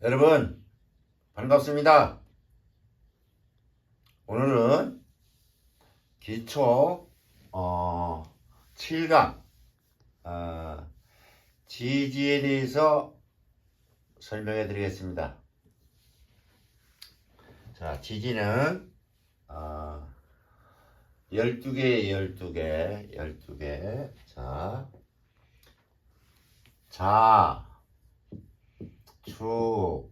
여러분 반갑습니다. 오늘은 기초 7강 지지에 대해서 설명해 드리겠습니다. 자, 지지는 12개. 자, 축,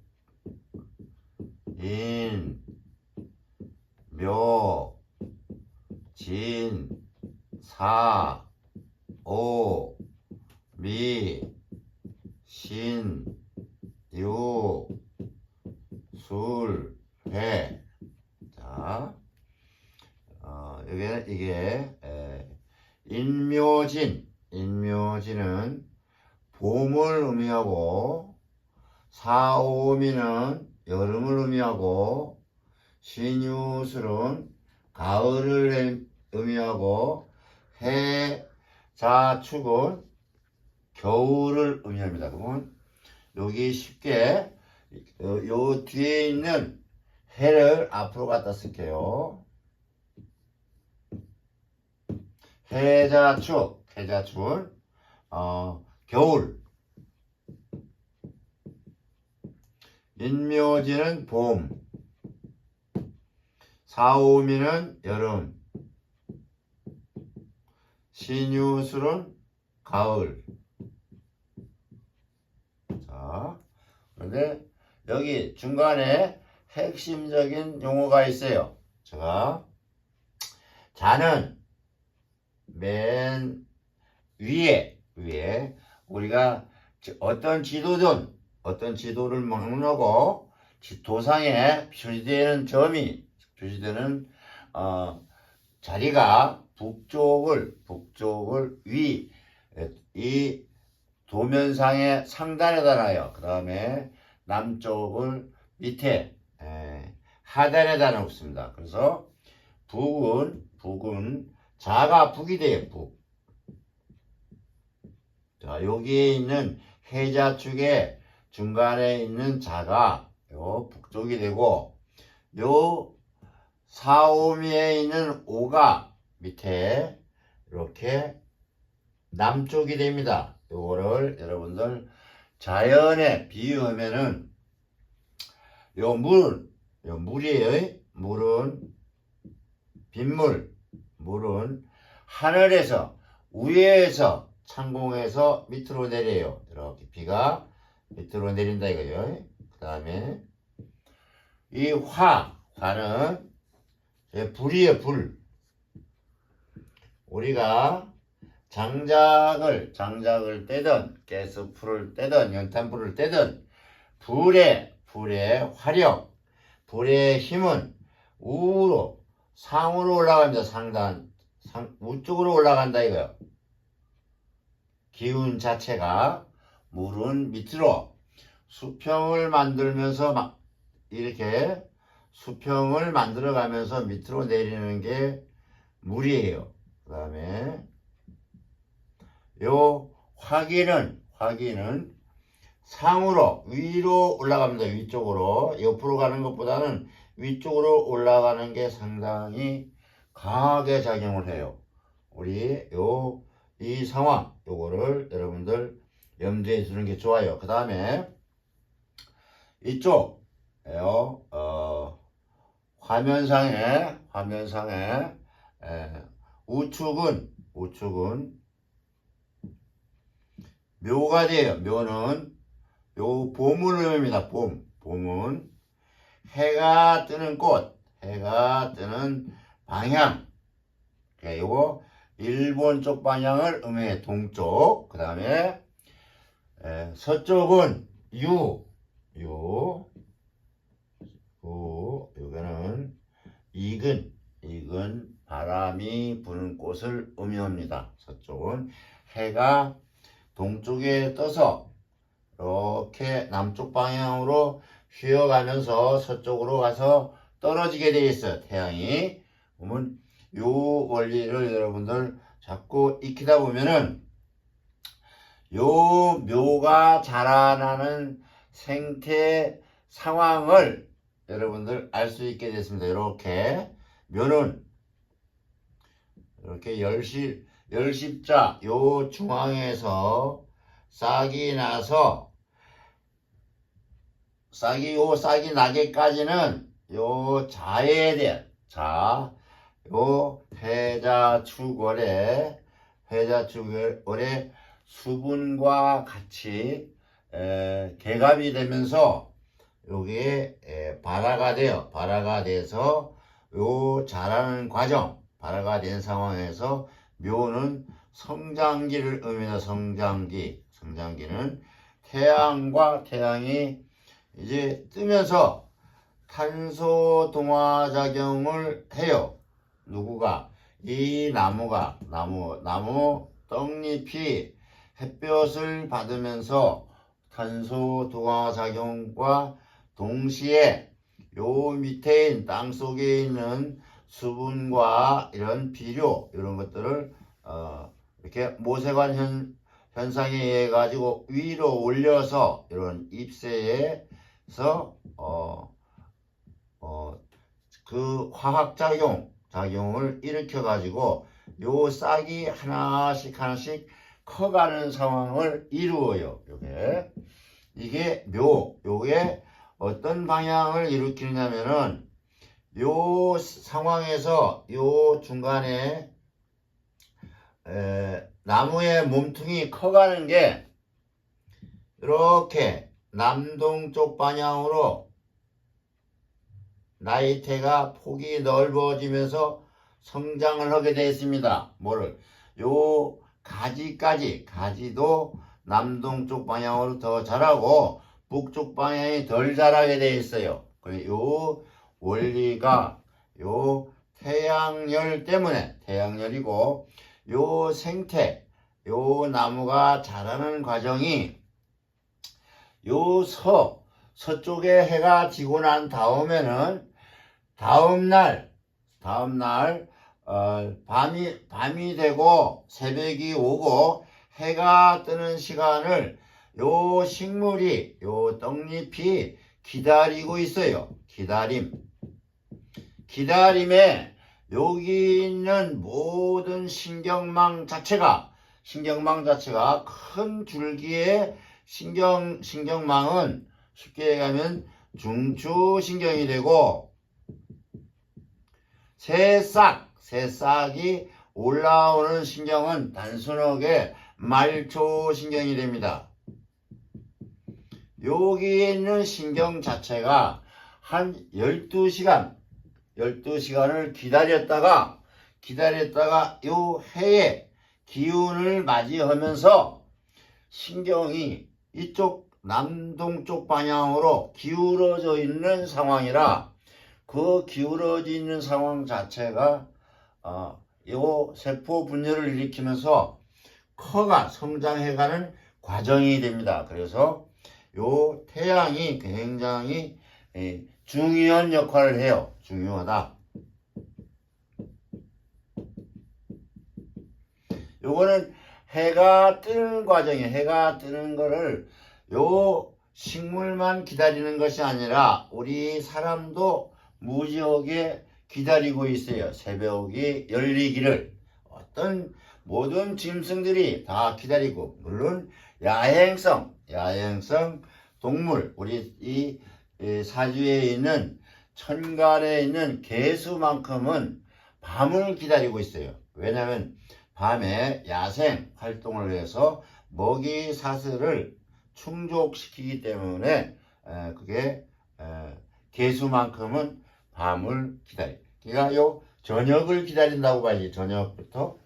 인, 묘, 진, 사, 오, 미, 신, 유, 술, 회. 자, 이게 인묘진은 봄을 의미하고, 사오미는 여름을 의미하고, 신유술은 가을을 의미하고, 해자축은 겨울을 의미합니다. 그러면 여기 쉽게 요 뒤에 있는 해를 앞으로 갖다 쓸게요. 해자축은 겨울, 인묘지는 봄, 사오미는 여름, 신유술은 가을. 자, 그런데 여기 중간에 핵심적인 용어가 있어요. 제가 자는 맨 위에 우리가 어떤 지도를 먹는고 도상에 표시되는 자리가 북쪽을 이 도면상의 상단에다 놔요. 그 다음에 남쪽을 밑에 하단에다 놓습니다. 그래서 북은 자가 북이 돼요. 북. 자, 여기에 있는 해자축의 중간에 있는 자가 요 북쪽이 되고, 요 사오미에 있는 오가 밑에 이렇게 남쪽이 됩니다. 요거를 여러분들 자연에 비유하면은 물이에요. 물은 빗물. 물은 하늘에서 위에서 창공에서 밑으로 내려요. 이렇게 비가 밑으로 내린다 이거죠. 그 다음에 이 화는 불이에요. 불. 우리가 장작을 떼든 가스불을 떼든 연탄불을 떼든 불의 화력, 불의 힘은 상으로 올라갑니다. 우쪽으로 올라간다 이거요. 기운 자체가. 물은 밑으로 수평을 만들면서 이렇게 수평을 만들어 가면서 밑으로 내리는 게 물이에요. 그 다음에 요 화기는 상으로 위로 올라갑니다. 위쪽으로. 옆으로 가는 것보다는 위쪽으로 올라가는 게 상당히 강하게 작용을 해요. 우리 이 상황 요거를 여러분들 염두에 두는 게 좋아요. 그 다음에 이쪽 화면상에 우측은 묘가 돼요. 묘는 요 봄을 의미합니다. 봄은 해가 뜨는 곳, 해가 뜨는 방향. 요거 일본 쪽 방향을 의미해. 동쪽. 그 다음에 서쪽은 여기는 익은 바람이 부는 곳을 의미합니다. 서쪽은 해가 동쪽에 떠서 이렇게 남쪽 방향으로 휘어가면서 서쪽으로 가서 떨어지게 되어 있어요. 태양이. 그러면 요 원리를 여러분들 자꾸 익히다 보면은 요 묘가 자라나는 생태 상황을 여러분들 알 수 있게 됐습니다. 이렇게 묘는 이렇게 열십자 요 중앙에서 싹이 나서 싹이 나기까지는 요 자에 대한 요 회자축월의 수분과 같이 개갑이 되면서 여기에 발화가 돼서 요 자라는 과정, 발화가 된 상황에서 묘는 성장기를 의미하는 성장기는 태양과 태양이 이제 뜨면서 탄소 동화 작용을 해요. 누구가? 이 나무 떡잎이 햇볕을 받으면서 탄소 동화 작용과 동시에 요 밑에 땅 속에 있는 수분과 이런 비료 이런 것들을 이렇게 모세관 현상에 의해 가지고 위로 올려서 이런 잎새에서 그 화학 작용을 일으켜 가지고 요 싹이 하나씩 커가는 상황을 이루어요. 이게 요게 어떤 방향을 일으키냐면은 요 상황에서 요 중간에 나무의 몸통이 커가는 게 이렇게 남동쪽 방향으로 나이테가 폭이 넓어지면서 성장을 하게 되어 있습니다. 요 가지도 남동쪽 방향으로 더 자라고 북쪽 방향이 덜 자라게 되어 있어요. 요 원리가 요 태양열 때문에 태양열이고 요 생태 요 나무가 자라는 과정이 요 서쪽에 해가 지고 난 다음에는 다음날 밤이 되고 새벽이 오고 해가 뜨는 시간을 요 식물이 요 떡잎이 기다리고 있어요. 기다림에 여기 있는 모든 신경망 자체가 큰 줄기의 신경망은 쉽게 얘기하면 중추신경이 되고 새싹이 올라오는 신경은 단순하게 말초신경이 됩니다. 여기 있는 신경 자체가 한 12시간을 기다렸다가 요 해의 기운을 맞이하면서 신경이 이쪽 남동쪽 방향으로 기울어져 있는 상황이라 그 기울어져 있는 상황 자체가 요 세포 분열을 일으키면서 성장해가는 과정이 됩니다. 그래서 요 태양이 굉장히 중요한 역할을 해요. 중요하다. 요거는 해가 뜨는 과정이에요. 해가 뜨는 거를 요 식물만 기다리는 것이 아니라 우리 사람도 무지하게 기다리고 있어요. 새벽이 열리기를 어떤 모든 짐승들이 다 기다리고, 물론 야행성 동물, 우리 이 사주에 있는 천간에 있는 개수만큼은 밤을 기다리고 있어요. 왜냐하면 밤에 야생 활동을 해서 먹이 사슬을 충족시키기 때문에 그게 개수만큼은 밤을 기다려. 그러니까 요 저녁을 기다린다고 봐야지. 저녁부터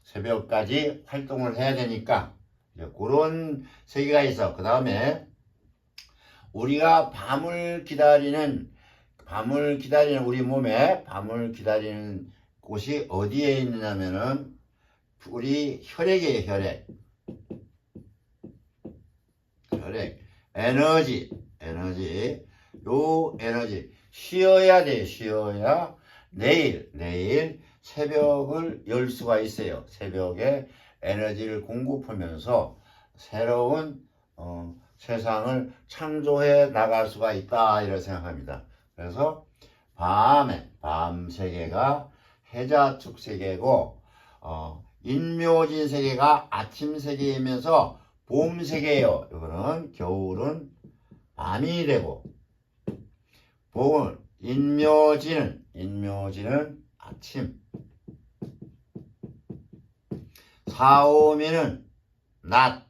새벽까지 활동을 해야 되니까 그런 세계가 있어. 그 다음에 우리가 밤을 기다리는 우리 몸에 밤을 기다리는 곳이 어디에 있느냐면은 우리 혈액이에요. 혈액 에너지 요 에너지 쉬어야 돼. 쉬어야 내일 새벽을 열 수가 있어요. 새벽에 에너지를 공급하면서 새로운 세상을 창조해 나갈 수가 있다 이렇게 생각합니다. 그래서 밤 세계가 해자축 세계고 인묘진 세계가 아침 세계이면서 봄 세계예요. 이거는 겨울은 밤이 되고 봄은 인묘진은 아침, 사오미는 낮,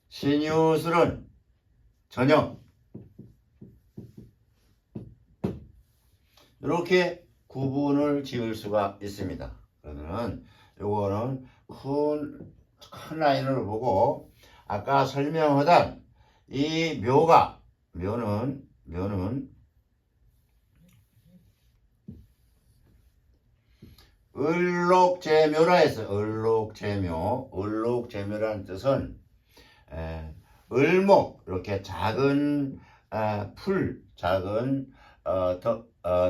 신유술은 저녁. 이렇게 구분을 지을 수가 있습니다. 그러면 요거는 큰 라인으로 보고 아까 설명하던 이 묘는 을록제묘라 했어요. 을록제묘라는 뜻은 을목 이렇게 작은 풀, 작은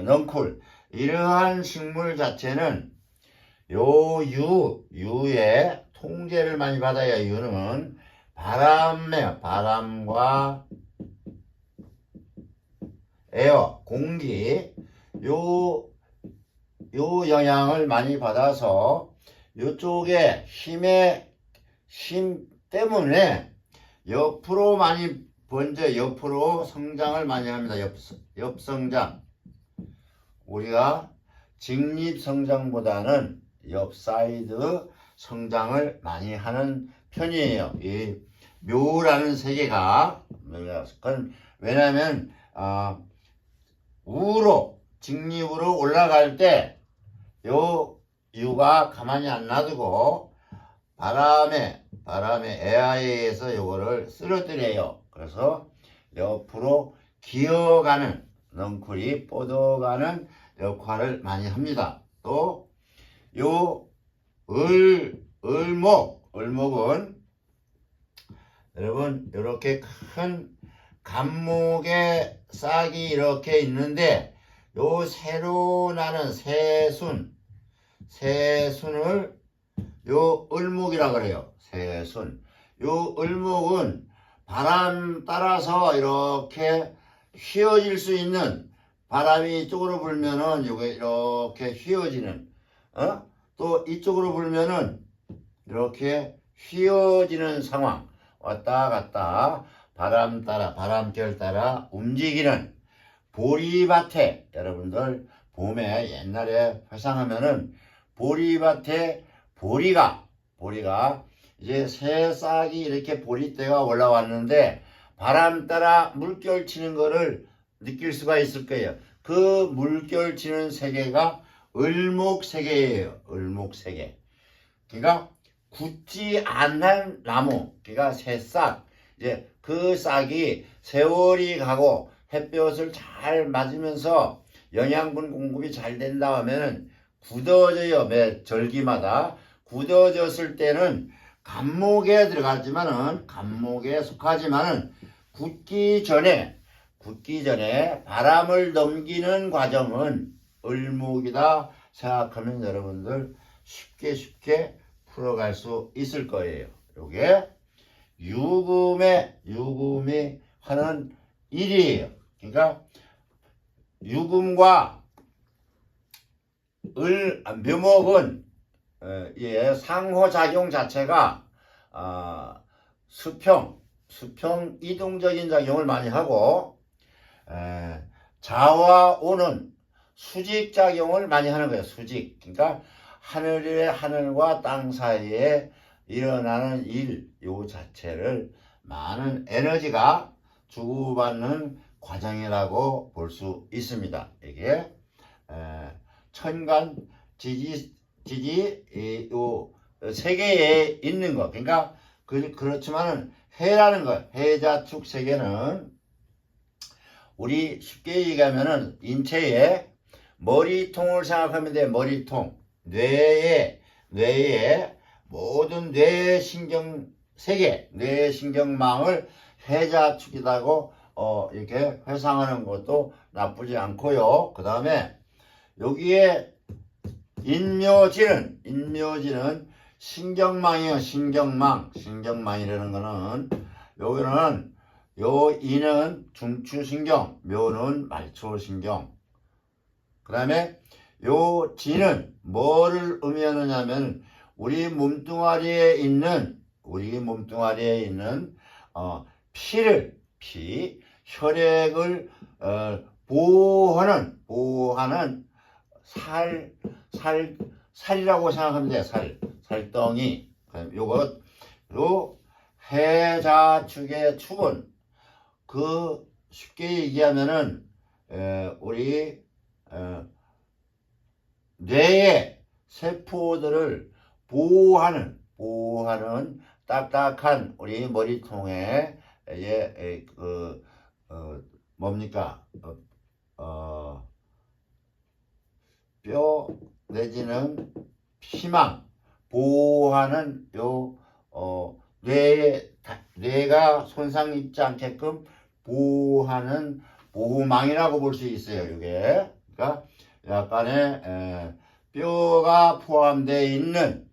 넝쿨 이러한 식물 자체는 유의 통제를 많이 받아야 유는 바람과 에어, 공기 요 영향을 많이 받아서 요쪽에 힘 때문에 옆으로 많이 번져 옆으로 성장을 많이 합니다. 옆성장. 우리가 직립성장보다는 옆사이드 성장을 많이 하는 편이에요. 이 묘라는 세계가 왜냐하면 직립으로 올라갈 때 요 유가 가만히 안 놔두고 바람에 에어에 의해서 요거를 쓰러뜨려요. 그래서 옆으로 기어가는 넝쿨이 뻗어가는 역할을 많이 합니다. 또 요 을목은 여러분 이렇게 큰 감목의 싹이 이렇게 있는데 요 새로 나는 새순을 요 을목이라 그래요. 새순. 요 을목은 바람 따라서 이렇게 휘어질 수 있는 바람이 이쪽으로 불면은 요게 이렇게 휘어지는 또 이쪽으로 불면은 이렇게 휘어지는 상황 왔다 갔다 바람결 따라 움직이는 보리밭에 여러분들 봄에 옛날에 회상하면은 보리밭에 보리가 이제 새싹이 이렇게 보리대가 올라왔는데 바람 따라 물결 치는 거를 느낄 수가 있을 거예요. 그 물결 치는 세계가 을목세계예요. 을목세계. 그러니까 굳지 않는 나무, 그러니까 새싹. 이제 그 싹이 세월이 가고 햇볕을 잘 맞으면서 영양분 공급이 잘 된다 하면은 굳어져요. 매 절기마다 굳어졌을 때는 감목에 속하지만은 굳기 전에 바람을 넘기는 과정은 을목이다 생각하면 여러분들 쉽게 풀어갈 수 있을 거예요. 요게 유금이 하는 일이에요. 그러니까 유금과 묘목은 상호작용 자체가 수평 이동적인 작용을 많이 하고 자와 오는 수직 작용을 많이 하는 거예요. 수직. 그러니까 하늘과 땅 사이에 일어나는 요 자체를 많은 에너지가 주고받는 과정이라고 볼 수 있습니다. 이게 천간 지지 요 세계에 있는 것. 그러니까 그렇지만은 해라는 것, 해자축 세계는 우리 쉽게 얘기하면은 인체의 머리통을 생각하면 돼. 머리통. 뇌의 모든 뇌신경 세계, 뇌신경망을 해자축이라고 이렇게 회상하는 것도 나쁘지 않고요. 그 다음에 여기에 인묘지는 신경망이요. 신경망이라는 거는 여기는 요 이는 중추신경, 묘는 말초신경. 그 다음에 요 지는 뭐를 의미하느냐면 우리 몸뚱아리에 있는 혈액을 보호하는 살이라고 생각하면 돼요. 살덩이. 요 해자축의 축은 쉽게 얘기하면은 우리 뇌의 세포들을 보호하는 딱딱한 우리 머리통에 뭡니까 뼈 내지는 피망 보호하는 뇌가 손상 입지 않게끔 보호하는 보호망이라고 볼 수 있어요. 이게 그러니까 약간의 뼈가 포함되어 있는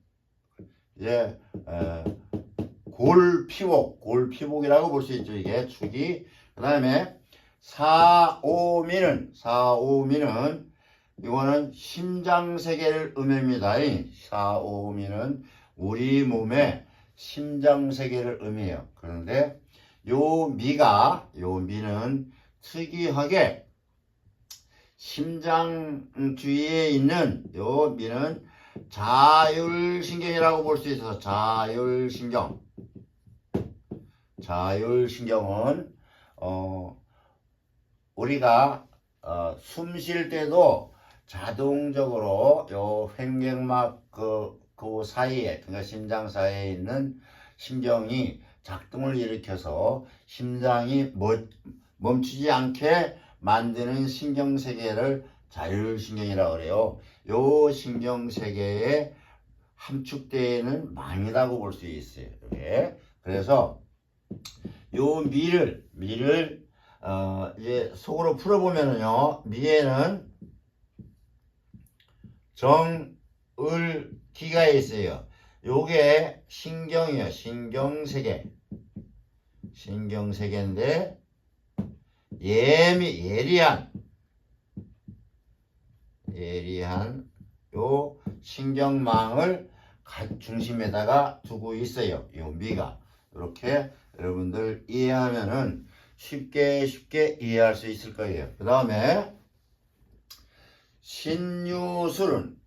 골피복이라고 볼 수 있죠. 이게 축이. 그 다음에 사오미는 이거는 심장세계를 의미합니다. 사오미는 우리 몸의 심장세계를 의미해요. 그런데 요 미는 특이하게 심장 주위에 있는 요 미는 자율신경이라고 볼 수 있어서 자율신경은 우리가 숨 쉴 때도 자동적으로 요 횡격막 그 사이에, 그러니까 심장 사이에 있는 신경이 작동을 일으켜서 심장이 멈추지 않게 만드는 신경세계를 자율신경이라고 그래요. 요 신경세계에 함축되는 망이라고 볼 수 있어요. 이게. 그래서 요 미를 이제 속으로 풀어보면은요, 미에는 정을기가 있어요. 요게 신경이에요. 신경세계인데 예리한 요 신경망을 중심에다가 두고 있어요. 요 미가. 이렇게 여러분들 이해하면은 쉽게 이해할 수 있을 거예요. 그 다음에 신유술이라는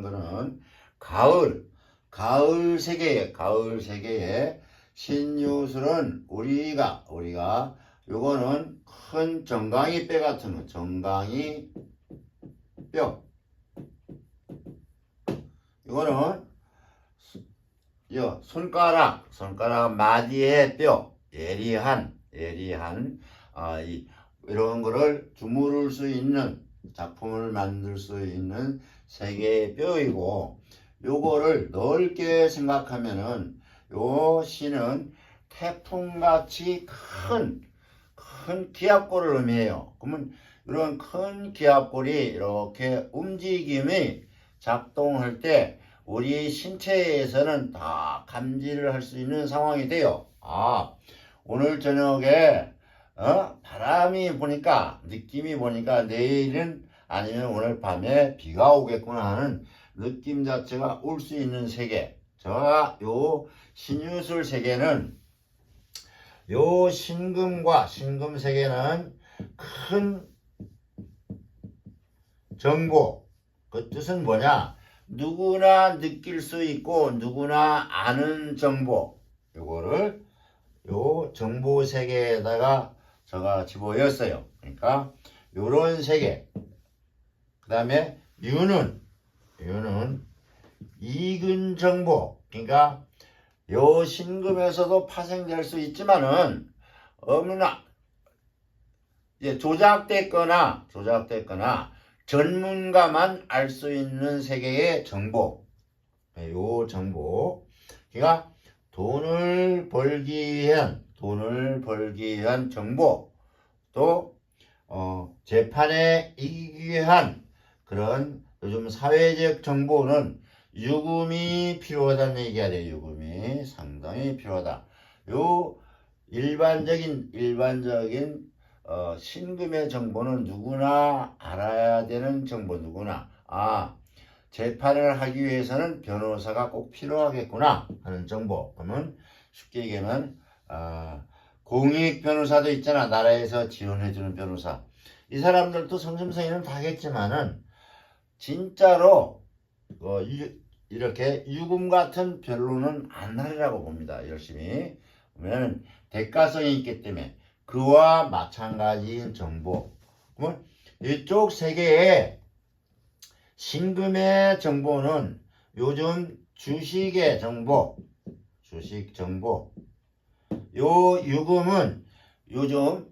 거는 가을 세계에 신유술은 우리가 요거는 큰 정강이 뼈 같은 거, 정강이 뼈. 이거는 손가락 마디의 뼈, 예리한 이런 거를 주무를 수 있는, 작품을 만들 수 있는 세 개의 뼈이고, 요거를 넓게 생각하면은 요 신은 태풍같이 큰 기압골을 의미해요. 그러면 이런 큰 기압골이 이렇게 움직임이 작동할 때 우리 신체에서는 다 감지를 할 수 있는 상황이 돼요. 오늘 저녁에 바람이 보니까, 느낌이 보니까 내일은 아니면 오늘 밤에 비가 오겠구나 하는 느낌 자체가 올 수 있는 세계. 요 신유술 세계는 요 신금 세계는 큰 정보. 그 뜻은 뭐냐? 누구나 느낄 수 있고 누구나 아는 정보. 요거를 요 정보 세계에다가 제가 집어넣었어요. 그러니까 요런 세계. 그 다음에 유는 익은 정보. 그러니까 요 신금에서도 파생될 수 있지만은 어머나 조작됐거나 전문가만 알 수 있는 세계의 정보. 요 정보. 그러니까 돈을 벌기 위한 정보, 또 재판에 이기기 위한 그런 요즘 사회적 정보는 유금이 필요하다는 얘기가 돼요. 유금이 상당히 필요하다. 요 일반적인 신금의 정보는 누구나 알아야 되는 정보. 누구나 재판을 하기 위해서는 변호사가 꼭 필요하겠구나 하는 정보. 그러면 쉽게 얘기하면 공익 변호사도 있잖아. 나라에서 지원해주는 변호사. 이 사람들도 성심성의는 다 하겠지만은 진짜로 이렇게 유금 같은 변론은 안 하리라고 봅니다. 열심히. 왜냐면 대가성이 있기 때문에. 그와 마찬가지인 정보. 그러면 이쪽 세계에 신금의 정보는 요즘 주식의 정보, 주식 정보. 요 유금은 요즘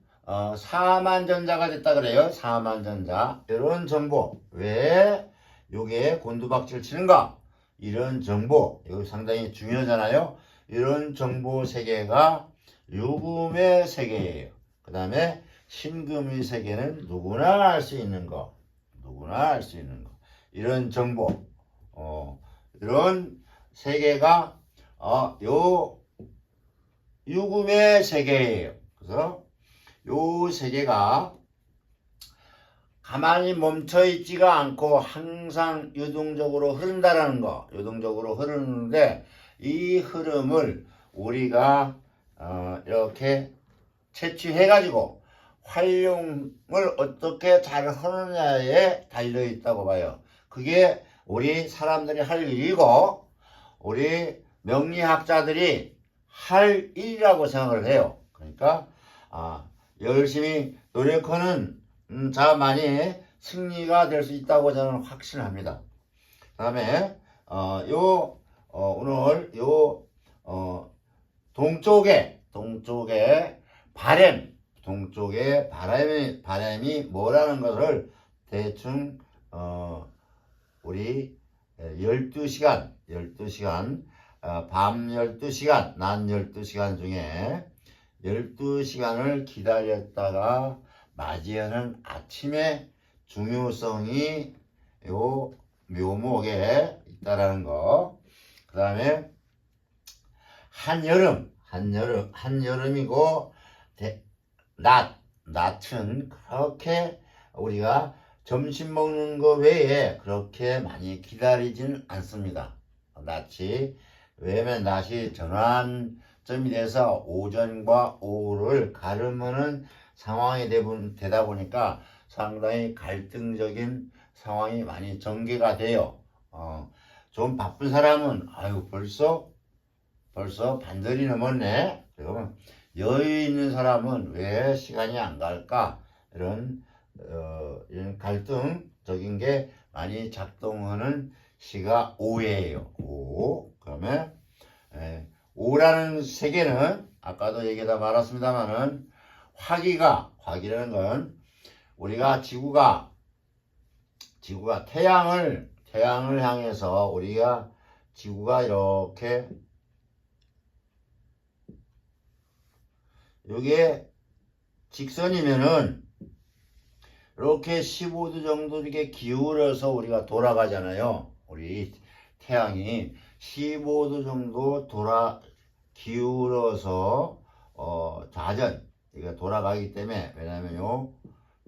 사만전자가 됐다 그래요. 사만전자. 이런 정보. 왜 요게 곤두박질 치는가? 이런 정보. 이거 상당히 중요하잖아요. 이런 정보 세계가 유금의 세계예요. 그 다음에 신금의 세계는 누구나 알 수 있는 거. 누구나 알 수 있는 거. 이런 정보. 이런 세계가 요 유금의 세계예요. 그래서 요 세계가 가만히 멈춰 있지가 않고 항상 유동적으로 흐른다라는 거. 유동적으로 흐르는데 이 흐름을 우리가 이렇게 채취해 가지고 활용을 어떻게 잘 하느냐에 달려 있다고 봐요. 그게 우리 사람들이 할 일이고 우리 명리학자들이 할 일이라고 생각을 해요. 그러니까 열심히 노력하는 자만이 승리가 될 수 있다고 저는 확신합니다. 그 다음에 오늘 동쪽에 바람이 뭐라는 것을 대충 우리 12시간 밤 12시간 낮 12시간 중에 12시간을 기다렸다가 맞이하는 아침의 중요성이 요 묘목에 있다라는 거. 그 다음에 한여름이고 낮은 그렇게 우리가 점심 먹는 거 외에 그렇게 많이 기다리지는 않습니다. 낮이. 왜냐면 낮이 전환점이 돼서 오전과 오후를 가름하는 상황이 되다 보니까 상당히 갈등적인 상황이 많이 전개가 돼요. 좀 바쁜 사람은 벌써 반절이 넘었네. 그러면 여유 있는 사람은 왜 시간이 안 갈까? 이런 갈등적인 게 많이 작동하는 시가 오예요. 오. 그러면 오라는 세계는 아까도 얘기하다 말았습니다만은 화기라는 건 우리가 지구가 태양을 향해서 우리가 지구가 이렇게 이게 직선이면은 이렇게 15도 정도 이렇게 기울어서 우리가 돌아가잖아요. 우리 태양이 15도 정도 기울어서 자전 이게 돌아가기 때문에. 왜냐면요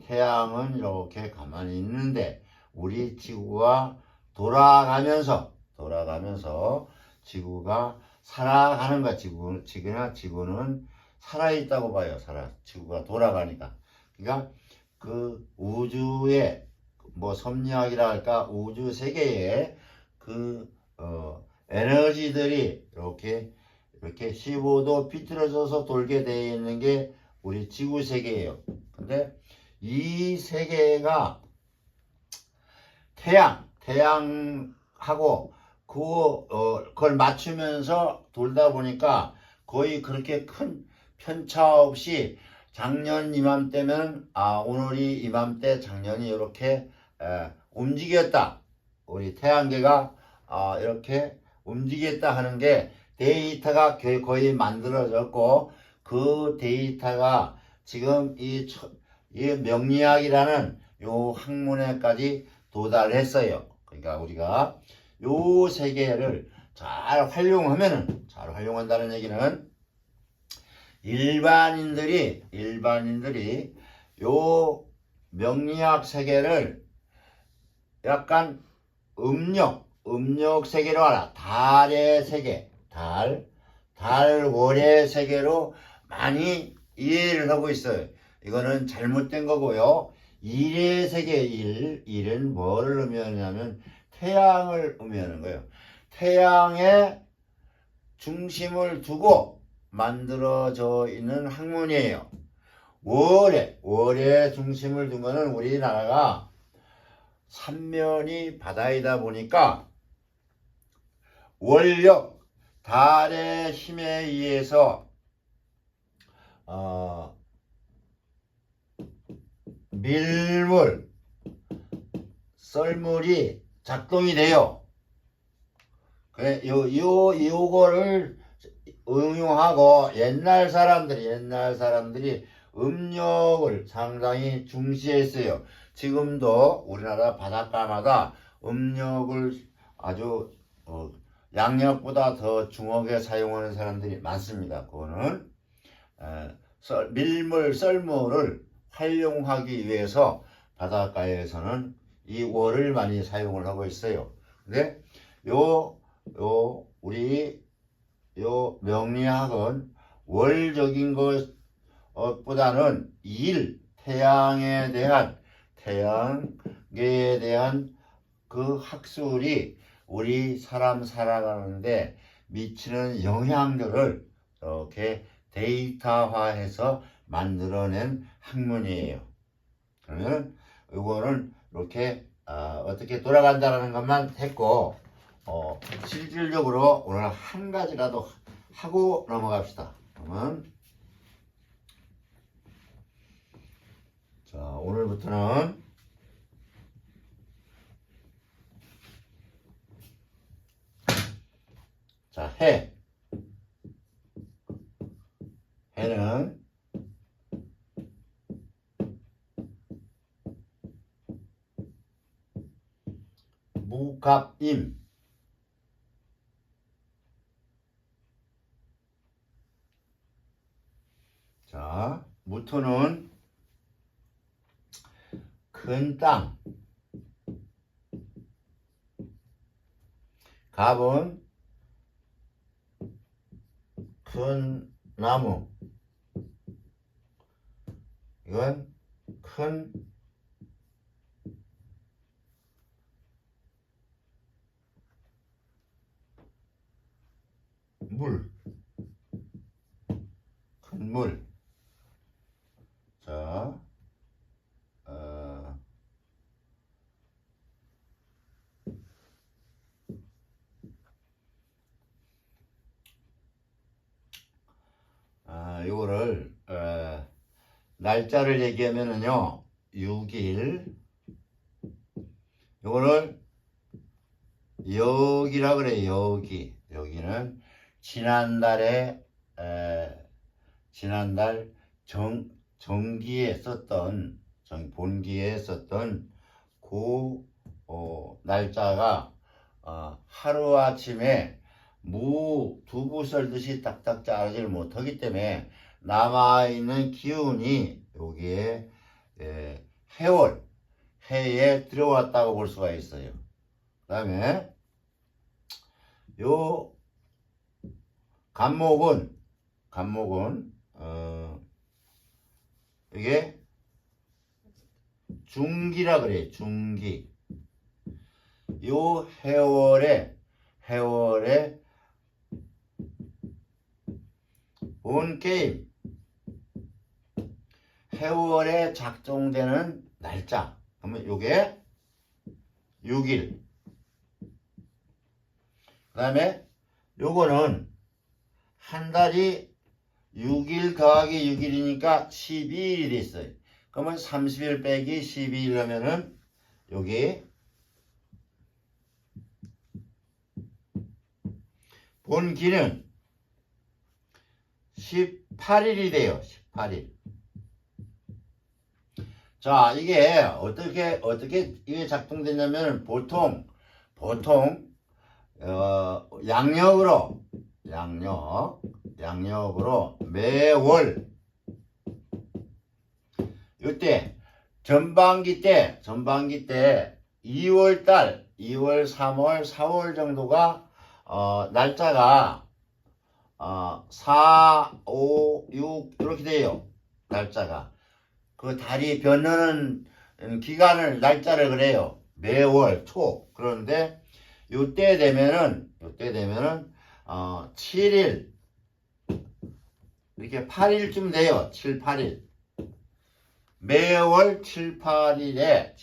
태양은 이렇게 가만히 있는데 우리 지구가 돌아가면서 지구가 살아가는 거야. 지구는 살아있다고 봐요. 지구가 돌아가니까. 그러니까 그 우주의 섭리학이라 할까, 우주 세계에 에너지들이 이렇게 15도 비틀어져서 돌게 되어 있는 게 우리 지구 세계예요. 근데 이 세계가 태양하고 그걸 맞추면서 돌다 보니까 거의 그렇게 큰 편차 없이 작년 이맘때면 오늘이 이맘때 작년이 이렇게 움직였다. 우리 태양계가 이렇게 움직였다 하는 게 데이터가 거의 만들어졌고 그 데이터가 지금 이 명리학이라는 요 학문에까지 도달했어요. 그러니까 우리가 요 세 개를 잘 활용한다는 얘기는 일반인들이 요 명리학 세계를 약간 음력 세계로 알아. 달의 세계, 월의 세계로 많이 이해를 하고 있어요. 이거는 잘못된 거고요. 일의 세계, 일은 뭐를 의미하냐면 태양을 의미하는 거예요. 태양의 중심을 두고 만들어져 있는 학문이에요. 월의 중심을 둔 거는 우리나라가 삼면이 바다이다 보니까 원력, 달의 힘에 의해서 밀물, 썰물이 작동이 돼요. 그래, 요거를 응용하고 옛날 사람들이 음력을 상당히 중시했어요. 지금도 우리나라 바닷가마다 음력을 아주 양력보다 더 중하게 사용하는 사람들이 많습니다. 그거는 썰물을 활용하기 위해서 바닷가에서는 이 월을 많이 사용을 하고 있어요. 근데 우리 명리학은 월적인 것보다는 태양에 대한 그 학술이 우리 사람 살아가는데 미치는 영향들을 이렇게 데이터화해서 만들어낸 학문이에요. 그러면 이거는 이렇게 어떻게 돌아간다는 것만 했고 실질적으로 오늘 한 가지라도 하고 넘어갑시다. 그러면 자, 오늘부터는 자, 해는 무갑임. 자, 무토는 큰 땅, 갑은 큰 나무, 이건 큰 큰 물. 자, 요거를 날짜를 얘기하면은요 6일, 요거를 여기라 그래요. 여기는 지난달 본기에 썼던 그 날짜가 하루아침에 두부 썰듯이 딱딱 자르지를 못하기 때문에 남아있는 기운이 여기에 해에 들어왔다고 볼 수가 있어요. 그 다음에 요 간목은 이게 중기라 그래요. 중기. 요 해월에 본 게임, 해월에 작동되는 날짜. 그러면 요게 6일. 그 다음에 요거는 한 달이 6일 더하기 6일이니까 12일이 있어요. 그러면 30일 빼기 12일 하면은 여기 본기는 18일이 돼요. 18일. 자, 이게 어떻게 이게 작동되냐면 보통 양력으로 매월 이때 전반기 때 2월달 2월 3월 4월 정도가 날짜가 4, 5, 6 이렇게 돼요. 날짜가 그 달이 변하는 기간을 날짜를 그래요. 매월 초. 그런데 요때 되면은 7일 이렇게 8일쯤 돼요. 7, 8일. 매월 7, 8일에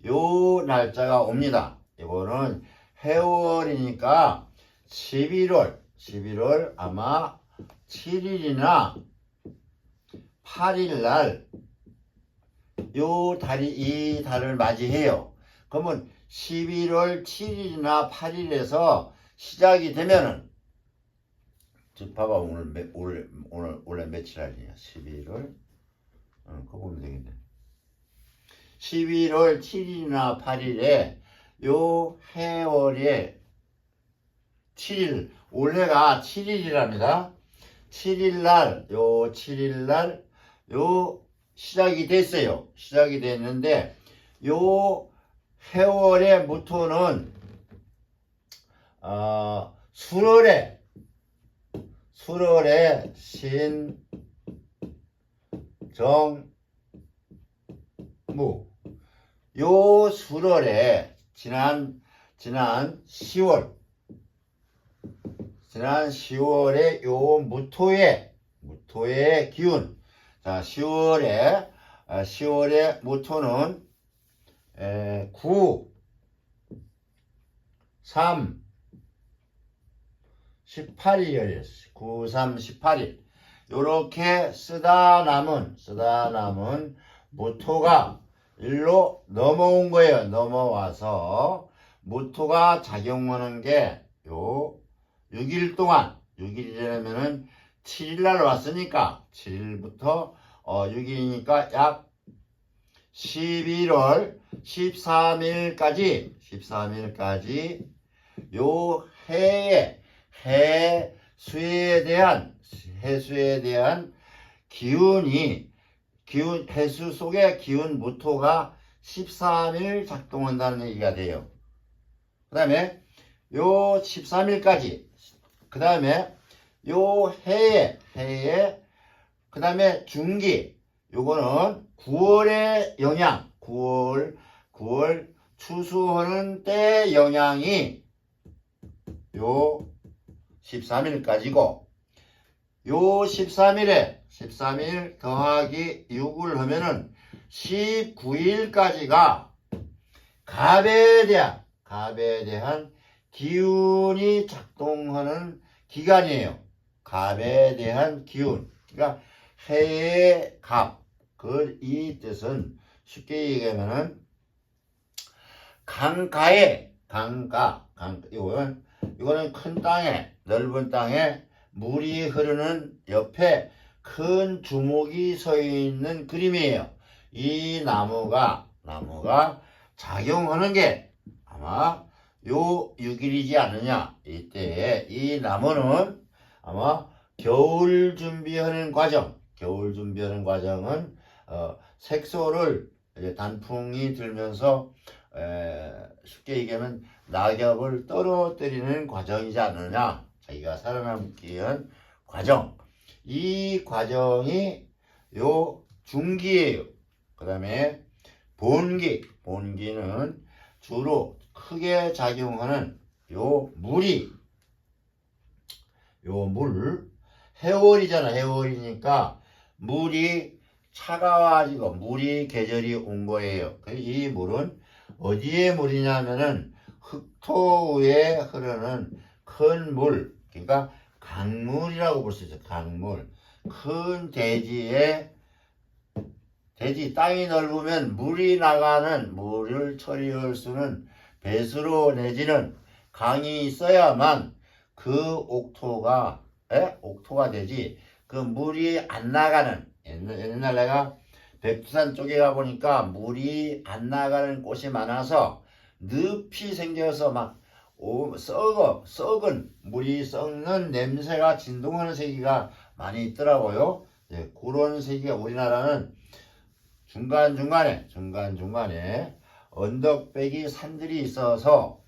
요 날짜가 옵니다. 이거는 해월이니까 11월 아마 7일이나 8일 날 이 달을 맞이해요. 그러면 11월 7일이나 8일에서 시작이 되면은 지금 봐봐 오늘 며칠 날이냐 11월 그거 보면 되겠네. 11월 7일이나 8일에 요 해월에 7일 올해가 7일이랍니다. 7일날 요 시작이 됐어요. 시작이 됐는데 요 해월의 무토는 수월에 신정무 요 수월에 지난 10월에 요 무토의 기운. 자, 10월의 무토는 9, 3, 18일이었어요. 9, 3, 18일. 요렇게 쓰다 남은 무토가 일로 넘어온 거예요. 넘어와서 무토가 작용하는 게 요 6일 동안 6일이라면은 7일날 왔으니까 7일부터 6일이니까 약 11월 13일까지 요 해수에 대한 해수 속의 기운 무토가 13일 작동한다는 얘기가 돼요. 그 다음에 요 13일까지 그 다음에 요 해에 그 다음에 중기 요거는 9월의 영향 9월 추수하는 때 영향이 요 13일까지고 요 13일 더하기 6을 하면은 19일까지가 갑에 대한 기운이 작동하는 기간이에요. 갑에 대한 기운. 그러니까 해의 갑. 이 뜻은 쉽게 얘기하면은 이거는 큰 땅에 넓은 땅에 물이 흐르는 옆에 큰 주목이 서 있는 그림이에요. 이 나무가 작용하는 게 아마 요 6일이지 않느냐. 이때 이 나무는 아마 겨울 준비하는 과정은 색소를 이제 단풍이 들면서 쉽게 얘기하면 낙엽을 떨어뜨리는 과정이지 않느냐. 자기가 살아남기 위한 과정. 이 과정이 요 중기예요. 그 다음에 본기는 주로 크게 작용하는 요 해월이니까 물이 차가워지고 물이 계절이 온 거예요. 이 물은 어디에 물이냐면은 흑토 위에 흐르는 큰 물, 그러니까 강물이라고 볼 수 있어요. 강물. 큰 대지 땅이 넓으면 물을 처리할 수는 배수로 내지는 강이 있어야만 그 옥토가 되지. 그 물이 안 나가는 옛날 내가 백두산 쪽에 가보니까 물이 안 나가는 곳이 많아서 늪이 생겨서 막 썩은 물이 썩는 냄새가 진동하는 세기가 많이 있더라고요. 예, 그런 세기가 우리나라는 중간중간에 언덕배기 산들이 있어서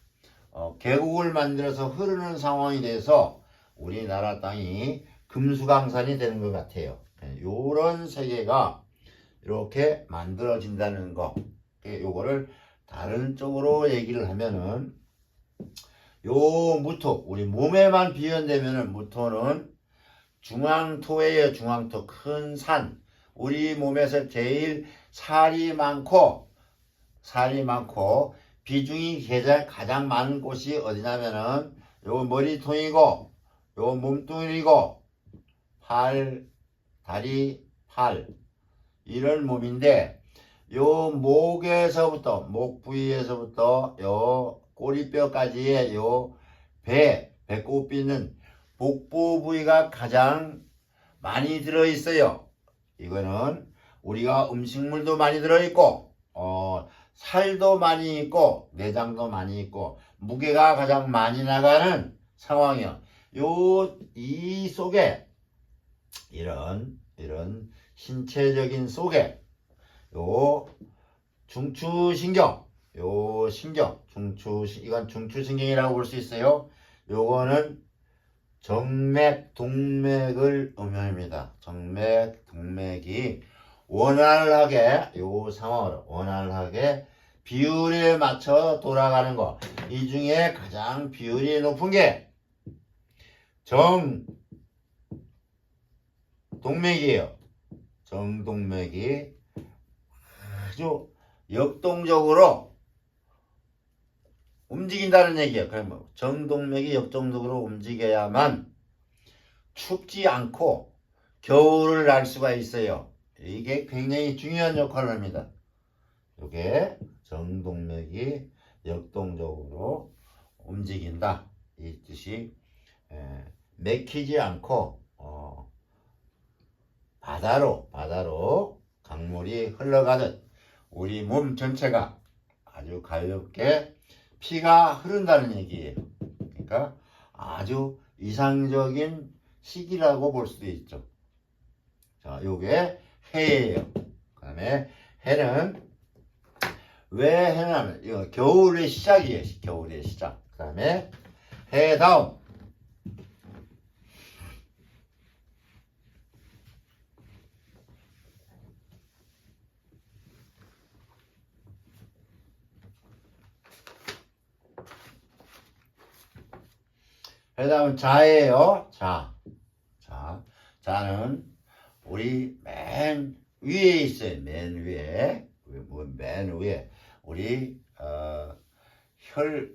계곡을 만들어서 흐르는 상황이 돼서 우리나라 땅이 금수강산이 되는 것 같아요. 요런 세계가 이렇게 만들어진다는 거. 요거를 다른 쪽으로 얘기를 하면은 요 무토, 우리 몸에만 비현되면은 무토는 중앙토예요. 중앙토, 큰 산. 우리 몸에서 제일 살이 많고 비중이 가장 많은 곳이 어디냐면은 요 머리통이고 요 몸뚱이고 팔, 다리, 팔 이런 몸인데 요 목에서부터 목 부위에서부터 요 꼬리뼈까지의 요 배꼽 있는 복부 부위가 가장 많이 들어 있어요. 이거는 우리가 음식물도 많이 들어 있고 살도 많이 있고 내장도 많이 있고 무게가 가장 많이 나가는 상황이요. 이 속에 이런 신체적인 속에 요 중추신경, 이건 중추신경이라고 볼 수 있어요. 요거는 정맥, 동맥을 의미합니다. 정맥, 동맥이 원활하게 요 상황으로 원활하게 비율에 맞춰 돌아가는 거. 이 중에 가장 비율이 높은 게 정동맥이에요. 정동맥이 아주 역동적으로 움직인다는 얘기예요. 그러면 정동맥이 역동적으로 움직여야만 춥지 않고 겨울을 날 수가 있어요. 이게 굉장히 중요한 역할을 합니다. 이게 정동맥이 역동적으로 움직인다. 이 뜻이 맥히지 않고 바다로 강물이 흘러가듯 우리 몸 전체가 아주 가볍게 피가 흐른다는 얘기예요. 그러니까 아주 이상적인 시기라고 볼 수도 있죠. 자, 요게 해예요. 그 다음에 해는 왜 해냐면 이거 겨울의 시작이에요. 겨울의 시작. 그 다음에 해 다음 자예요. 자는 우리 맨 위에 있어요. 맨 위에 우리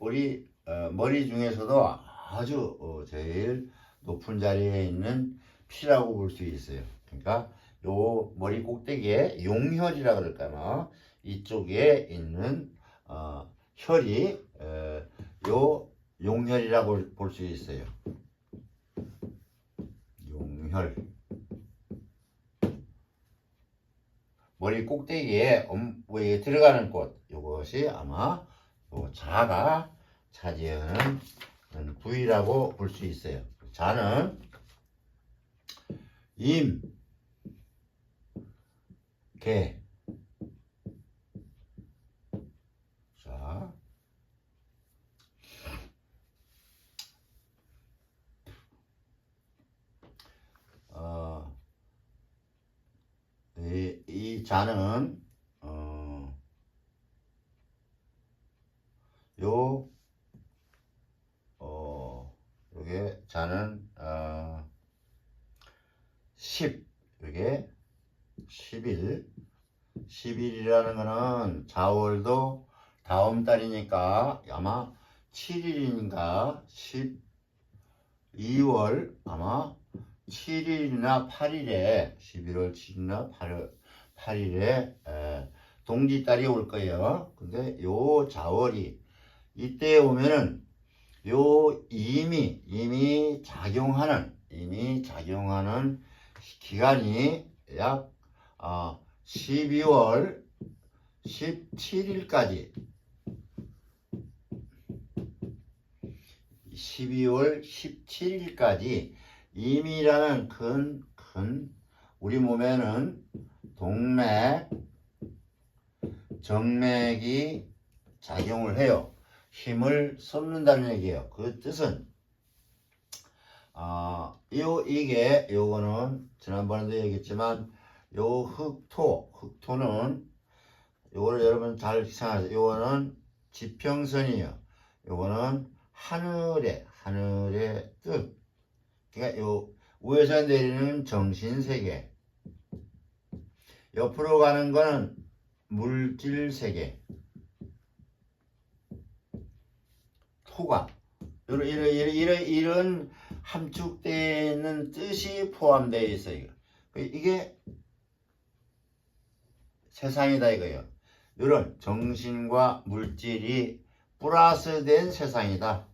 우리 머리 중에서도 아주 제일 높은 자리에 있는 피라고 볼 수 있어요. 그러니까 요 머리 꼭대기에 용혈이라 그럴까나 이쪽에 있는 혈이 요 용혈이라고 볼 수 있어요. 용혈. 머리 꼭대기에 들어가는 곳. 이것이 아마 자가 차지하는 부위라고 볼 수 있어요. 자는 임, 개. 자. 이 자는 요게 자는 10 요게 10일이라는 거는 자월도 다음 달이니까 아마 7일인가 12월 아마 7일이나 8일에 11월 7일이나 8일에 동지달이 올 거예요. 근데 요 자월이 이때 오면은 요 이미 작용하는 기간이 약 12월 17일까지 12월 17일까지 임이라는 큰 우리 몸에는 동맥, 정맥이 작용을 해요. 힘을 쏟는다는 얘기예요. 그 뜻은 요거는 지난번에도 얘기했지만 요 흑토는 요거를 여러분 잘 생각하세요. 요거는 지평선이에요. 요거는 하늘의 뜻. 그러니까 요 위에서 내리는 정신세계, 옆으로 가는 거는 물질세계, 토가 이런 함축되어 있는 뜻이 포함되어 있어요. 이게 세상이다 이거예요. 이런 정신과 물질이 플러스된 세상이다.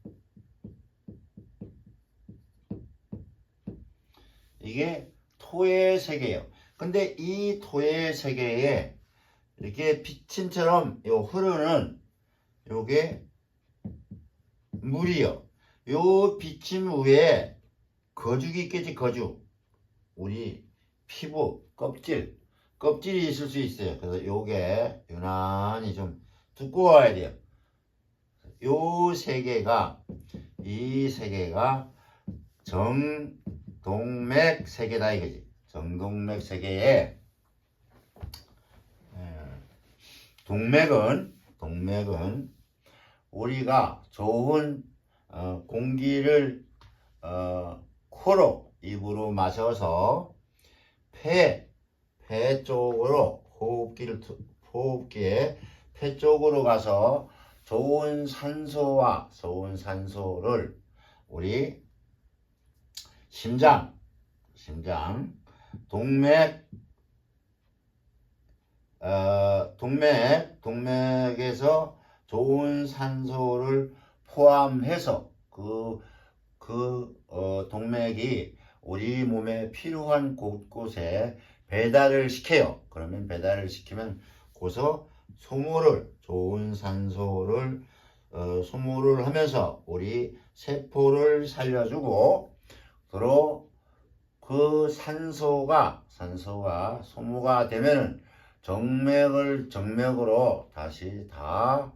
이게 토의 세계예요. 근데 이 토의 세계에 이렇게 비침처럼 흐르는 요게 물이요. 요 비침 위에 거죽이 있겠지. 거죽. 우리 피부 껍질이 있을 수 있어요. 그래서 요게 유난히 좀 두꺼워야 돼요. 이 세계가 정동맥 세계다 이거지. 정동맥 세계에 동맥은 우리가 좋은 공기를 코로 입으로 마셔서 폐 쪽으로 호흡기에 폐 쪽으로 가서 좋은 산소를 우리 심장, 동맥에서 좋은 산소를 포함해서 동맥이 우리 몸에 필요한 곳곳에 배달을 시켜요. 그러면 배달을 시키면 거기서 좋은 산소를 소모를 하면서 우리 세포를 살려주고 서로 그 산소가 소모가 되면은 정맥으로 다시 다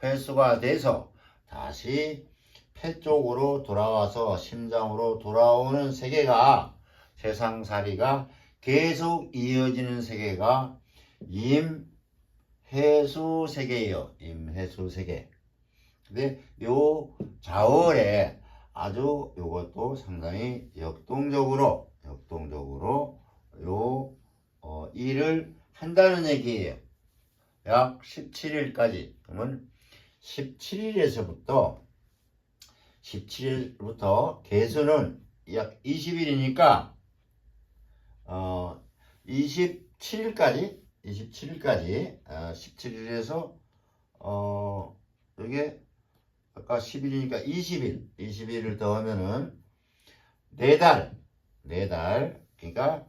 회수가 돼서 다시 폐 쪽으로 돌아와서 심장으로 돌아오는 세계가 세상살이가 계속 이어지는 세계가 임해수 세계예요. 임해수 세계. 근데 요 자월에 아주 요것도 상당히 역동적으로 일을 한다는 얘기예요. 약 17일까지. 그러면 17일부터 개수는 약 20일이니까 27일까지 17일에서 이게 아까 10일이니까 20일을 더하면은 4달 그러니까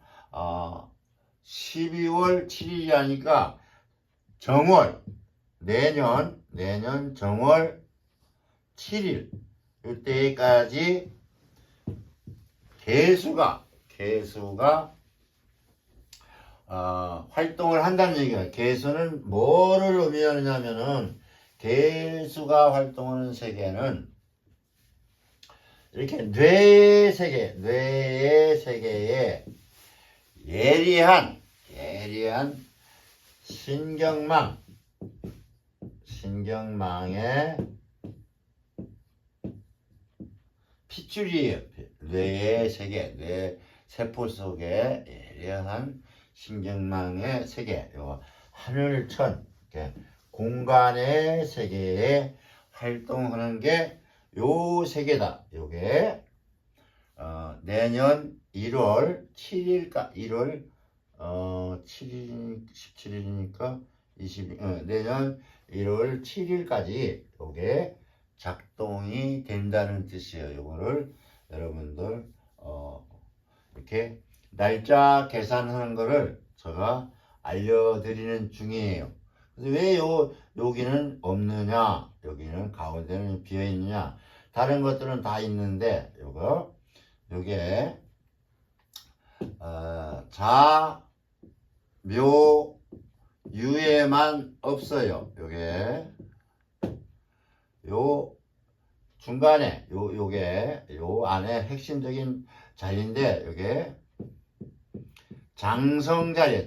12월 7일이 하니까 정월 내년 정월 7일 이때까지 개수가 활동을 한다는 얘기예요. 개수는 뭐를 의미하느냐면은 개수가 활동하는 세계는 이렇게 뇌의 세계에 예리한 신경망의 핏줄이에요. 뇌의 세계, 뇌 세포 속에 예리한 신경망의 세계, 요 하늘천 공간의 세계에 활동하는 게 요 세계다. 요게 내년 1월 7일까 17일이니까 내년 1월 7일까지 요게 작동이 된다는 뜻이에요. 요거를 여러분들 이렇게 날짜 계산하는 거를 제가 알려드리는 중이에요. 그래서 왜 여기는 없느냐, 여기는 가운데는 비어 있느냐? 다른 것들은 다 있는데 요게 자, 묘, 유에만 없어요. 요게 요 중간에 요게 요 안에 핵심적인 자리인데 요게 장성 자리에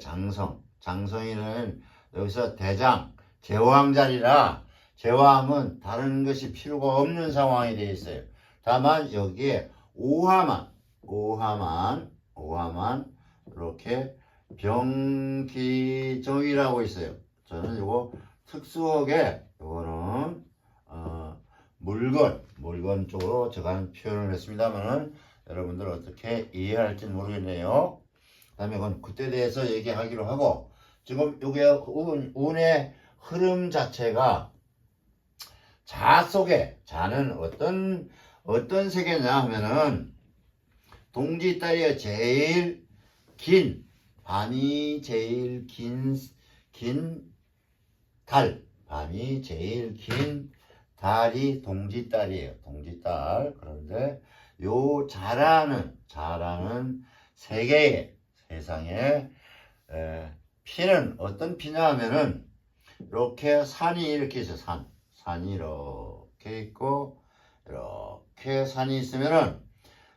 장성이는 여기서 대장 제왕 자리라 제왕은 다른 것이 필요가 없는 상황이 되어 있어요. 다만 여기에 오화만 이렇게 병기정이라고 있어요. 저는 요거 특수하게 요거는 물건 쪽으로 제가 표현을 했습니다만은 여러분들 어떻게 이해할지는 모르겠네요. 그 다음에 그건 그때 대해서 얘기하기로 하고 지금 요게 운의 흐름 자체가 자 속에 자는 어떤 세계냐 하면은 동지다리가 제일 긴 밤이 제일 긴 달 밤이 제일 긴 달이 동지달이에요. 동지달. 그런데 요 자라는 세상에 피는 어떤 피냐 하면은 이렇게 산이 이렇게 있어요. 산이 이렇게 있고 이렇게 산이 있으면은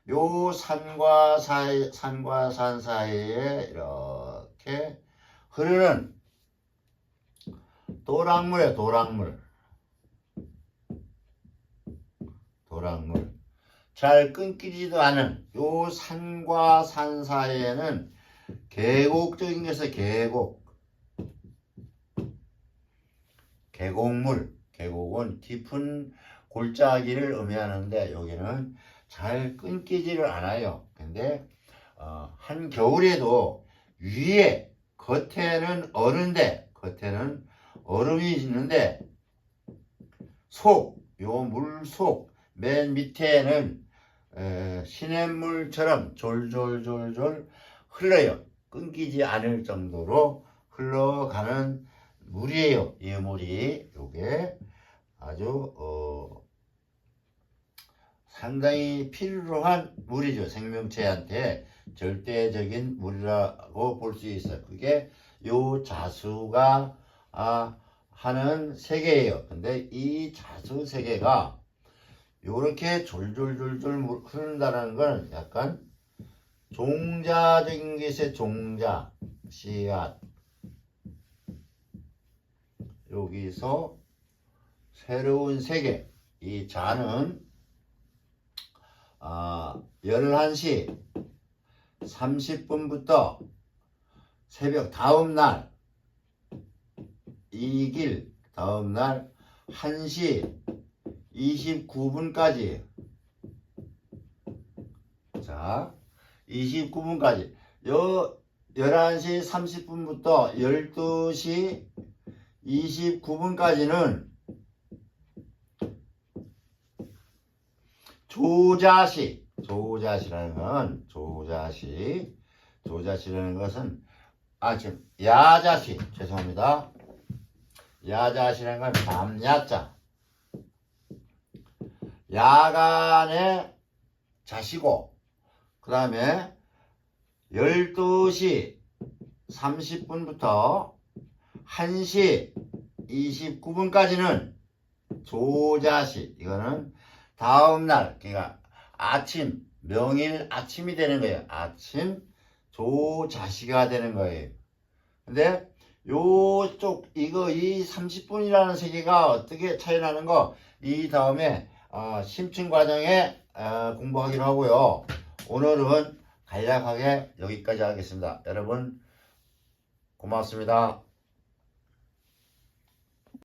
요 산과 산 사이에 이렇게 흐르는 도랑물이에요. 도랑물. 잘 끊기지도 않은 요 산과 산 사이에는 계곡적인 것을 계곡은 깊은 골짜기를 의미하는데 여기는 잘 끊기지를 않아요. 근데 한겨울에도 위에 겉에는 얼음이 있는데 물 속 맨 밑에는 시냇물처럼 졸졸 흘러요. 끊기지 않을 정도로 흘러가는 물이에요. 이 물이 요게 아주 상당히 필요한 물이죠. 생명체한테 절대적인 물이라고 볼 수 있어요. 그게 요 자수가 하는 세계예요. 근데 이 자수 세계가 요렇게 졸졸 흐른다는 건 약간 종자적인 것의 종자, 씨앗. 여기서 새로운 세계, 이 자는 11시 30분부터 새벽 다음날 이길 다음날 1시 29분까지 자 29분까지 요 11시 30분부터 12시 29분까지는 조자시라는 것은 지금 야자시 죄송합니다. 야자시라는 건 밤야자 야간에 자시고 그 다음에 12시 30분부터 1시 29분까지는 조자시 이거는 다음날 그러니까 아침 명일 아침이 되는 거예요. 아침 조자시가 되는 거예요. 근데 요쪽 이 30분이라는 세계가 어떻게 차이 나는 거 이 다음에 심층 과정에 공부하기로 하고요. 오늘은 간략하게 여기까지 하겠습니다. 여러분 고맙습니다.